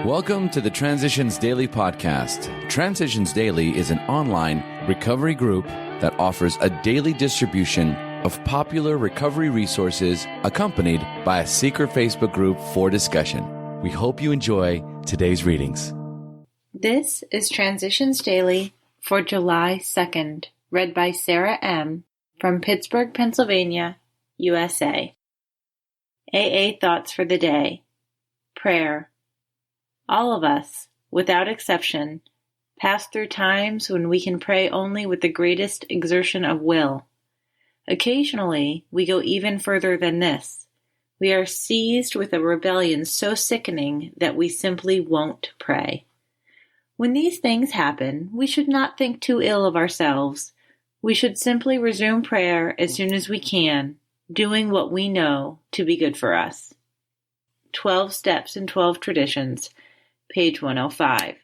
Welcome to the Transitions Daily podcast. Transitions Daily is an online recovery group that offers a daily distribution of popular recovery resources accompanied by a secret Facebook group for discussion. We hope you enjoy today's readings. This is Transitions Daily for July 2nd, read by Sarah M. from Pittsburgh, Pennsylvania, USA. AA Thoughts for the Day. Prayer. All of us, without exception, pass through times when we can pray only with the greatest exertion of will. Occasionally, we go even further than this. We are seized with a rebellion so sickening that we simply won't pray. When these things happen, we should not think too ill of ourselves. We should simply resume prayer as soon as we can, doing what we know to be good for us. 12 Steps and 12 Traditions, page 105.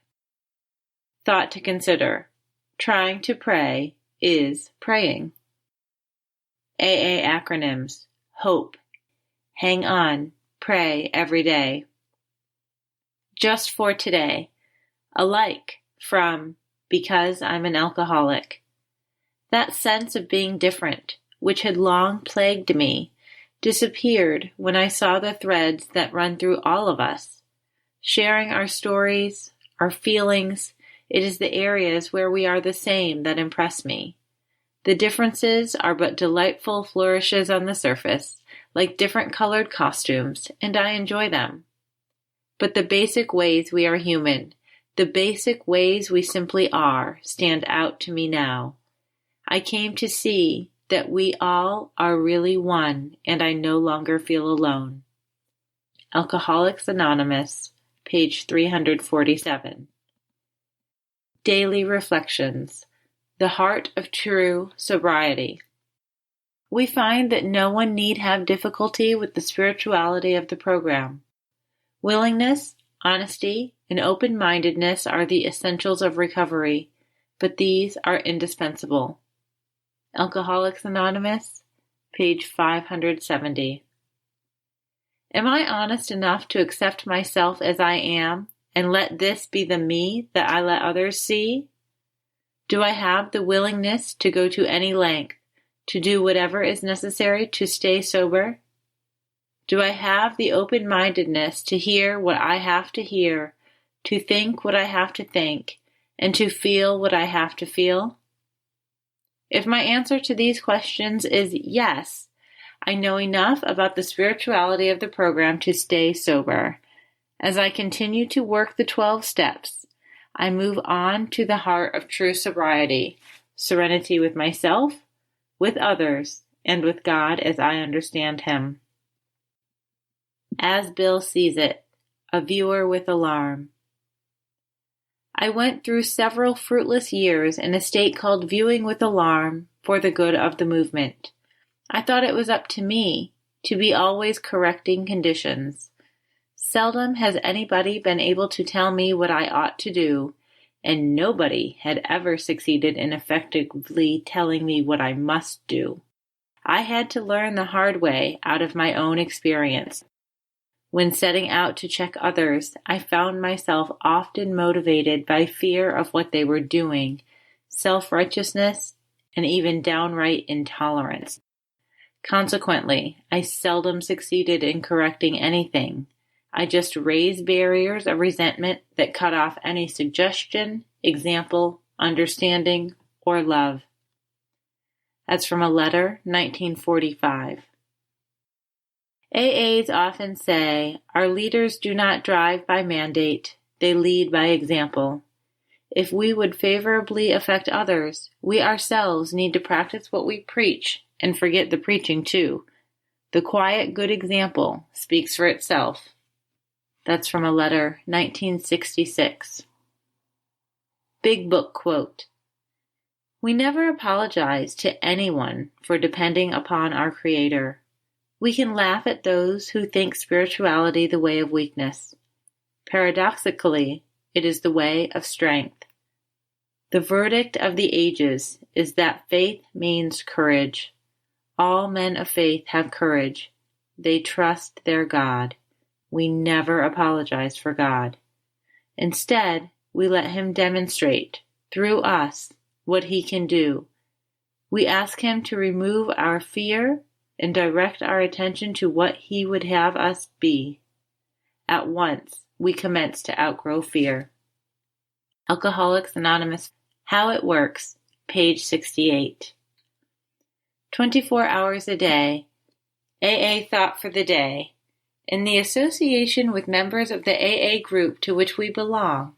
Thought to consider. Trying to pray is praying. AA acronyms. HOPE. Hang on. Pray every day. Just for today. Alike from Because I'm an Alcoholic. That sense of being different, which had long plagued me, disappeared when I saw the threads that run through all of us. Sharing our stories, our feelings, it is the areas where we are the same that impress me. The differences are but delightful flourishes on the surface, like different colored costumes, and I enjoy them. But the basic ways we are human, the basic ways we simply are, stand out to me now. I came to see that we all are really one, and I no longer feel alone. Alcoholics Anonymous, page 347. Daily Reflections. The Heart of True Sobriety. We find that no one need have difficulty with the spirituality of the program. Willingness, honesty, and open-mindedness are the essentials of recovery, but these are indispensable. Alcoholics Anonymous, page 570. Am I honest enough to accept myself as I am and let this be the me that I let others see? Do I have the willingness to go to any length, to do whatever is necessary to stay sober? Do I have the open-mindedness to hear what I have to hear, to think what I have to think, and to feel what I have to feel? If my answer to these questions is yes, I know enough about the spirituality of the program to stay sober. As I continue to work the 12 steps, I move on to the heart of true sobriety, serenity with myself, with others, and with God as I understand Him. As Bill Sees It, a viewer with alarm. I went through several fruitless years in a state called viewing with alarm for the good of the movement. I thought it was up to me to be always correcting conditions. Seldom has anybody been able to tell me what I ought to do, and nobody had ever succeeded in effectively telling me what I must do. I had to learn the hard way out of my own experience. When setting out to check others, I found myself often motivated by fear of what they were doing, self-righteousness, and even downright intolerance. Consequently, I seldom succeeded in correcting anything. I just raised barriers of resentment that cut off any suggestion, example, understanding, or love. That's from a letter, 1945. AAs often say, our leaders do not drive by mandate, they lead by example. If we would favorably affect others, we ourselves need to practice what we preach and forget the preaching too. The quiet good example speaks for itself. That's from a letter, 1966. Big Book quote. We never apologize to anyone for depending upon our Creator. We can laugh at those who think spirituality the way of weakness. Paradoxically, it is the way of strength. The verdict of the ages is that faith means courage. All men of faith have courage. They trust their God. We never apologize for God. Instead, we let him demonstrate, through us, what he can do. We ask him to remove our fear and direct our attention to what he would have us be. At once, we commence to outgrow fear. Alcoholics Anonymous, How It Works, page 68. 24 hours a day, AA Thought for the Day. In the association with members of the AA group to which we belong,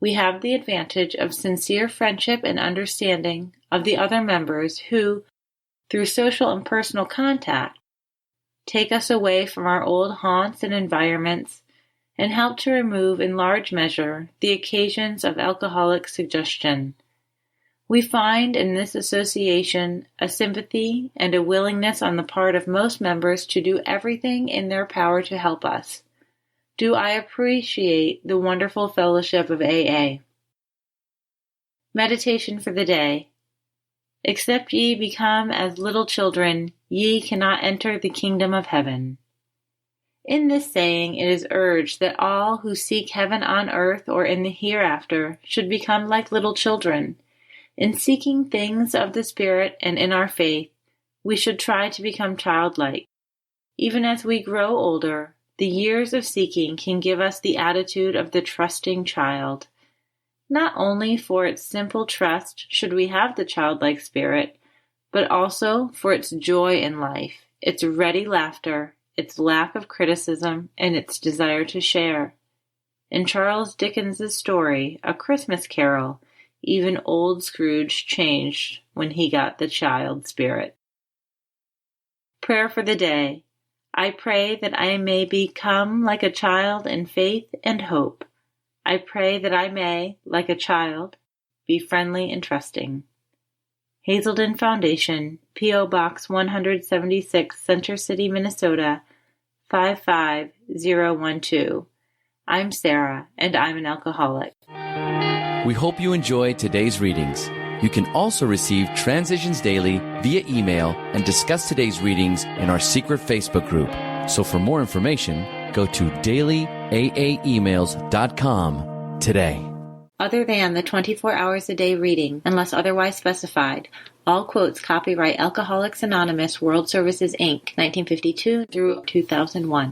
we have the advantage of sincere friendship and understanding of the other members who, through social and personal contact, take us away from our old haunts and environments and help to remove in large measure the occasions of alcoholic suggestion. We find in this association a sympathy and a willingness on the part of most members to do everything in their power to help us. Do I appreciate the wonderful fellowship of AA? Meditation for the day. Except ye become as little children, ye cannot enter the kingdom of heaven. In this saying it is urged that all who seek heaven on earth or in the hereafter should become like little children. In seeking things of the Spirit and in our faith, we should try to become childlike. Even as we grow older, the years of seeking can give us the attitude of the trusting child. Not only for its simple trust should we have the childlike spirit, but also for its joy in life, its ready laughter, its lack of criticism, and its desire to share. In Charles Dickens's story, A Christmas Carol, even old Scrooge changed when he got the child spirit. Prayer for the day. I pray that I may become like a child in faith and hope. I pray that I may, like a child, be friendly and trusting. Hazelden Foundation, P.O. Box 176, Center City, Minnesota, 55012. I'm Sarah, and I'm an alcoholic. We hope you enjoyed today's readings. You can also receive Transitions Daily via email and discuss today's readings in our secret Facebook group. So for more information, go to dailyaaemails.com today. Other than the 24 hours a day reading, unless otherwise specified, all quotes copyright Alcoholics Anonymous World Services, Inc., 1952 through 2001.